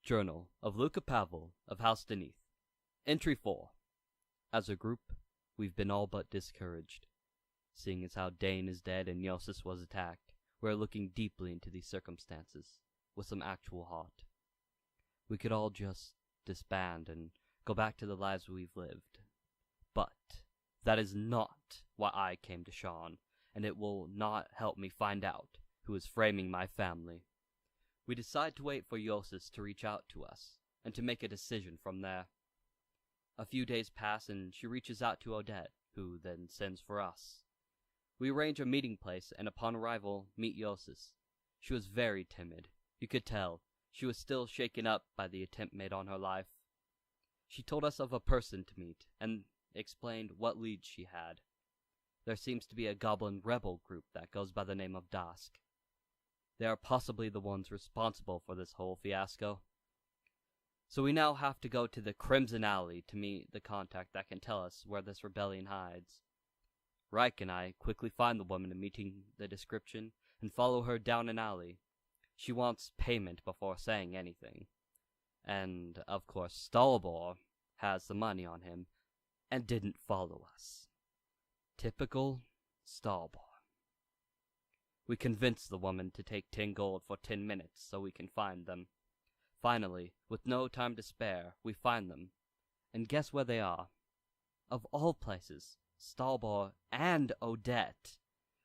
Journal of Luca Pavel of House Beneath. Entry 4. As a group, we've been all but discouraged. Seeing as how Dane is dead and Yosis was attacked, we are looking deeply into these circumstances, with some actual heart. We could all just disband and go back to the lives we've lived. But that is not why I came to Sean, and it will not help me find out who is framing my family. We decide to wait for Yosis to reach out to us, and to make a decision from there. A few days pass and she reaches out to Odette, who then sends for us. We arrange a meeting place and upon arrival meet Yosis. She was very timid. You could tell. She was still shaken up by the attempt made on her life. She told us of a person to meet, and explained what leads she had. There seems to be a goblin rebel group that goes by the name of Dask. They are possibly the ones responsible for this whole fiasco. So we now have to go to the Crimson Alley to meet the contact that can tell us where this rebellion hides. Reich and I quickly find the woman meeting the description and follow her down an alley. She wants payment before saying anything. And, of course, Stalbor has the money on him and didn't follow us. Typical Stalbor. We convince the woman to take 10 gold for 10 minutes so we can find them. Finally, with no time to spare, we find them. And guess where they are? Of all places, Stalbor and Odette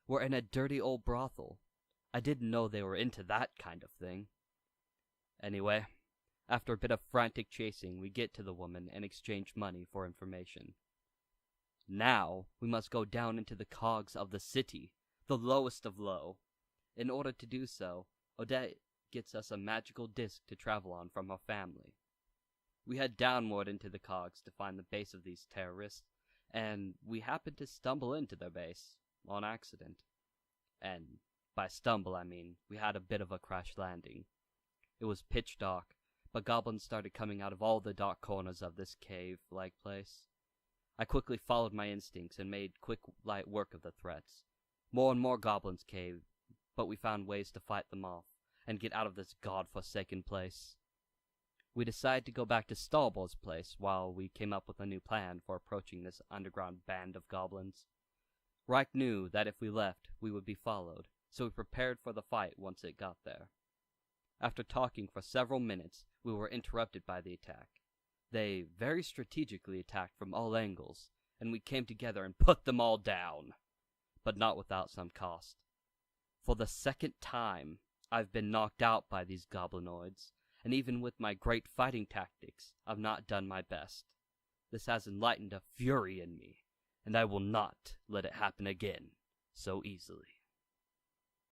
were in a dirty old brothel. I didn't know they were into that kind of thing. Anyway, after a bit of frantic chasing, we get to the woman and exchange money for information. Now, we must go down into the cogs of the city, the lowest of low. In order to do so, Odette gets us a magical disc to travel on from her family. We head downward into the cogs to find the base of these terrorists, and we happen to stumble into their base, on accident. And by stumble I mean we had a bit of a crash landing. It was pitch dark, but goblins started coming out of all the dark corners of this cave-like place. I quickly followed my instincts and made quick, light work of the threats. More and more goblins came, but we found ways to fight them off, and get out of this god-forsaken place. We decided to go back to Stalbor's place while we came up with a new plan for approaching this underground band of goblins. Reich knew that if we left, we would be followed, so we prepared for the fight once it got there. After talking for several minutes, we were interrupted by the attack. They very strategically attacked from all angles, and we came together and put them all down. But not without some cost. For the second time, I've been knocked out by these goblinoids, and even with my great fighting tactics, I've not done my best. This has enlightened a fury in me, and I will not let it happen again so easily.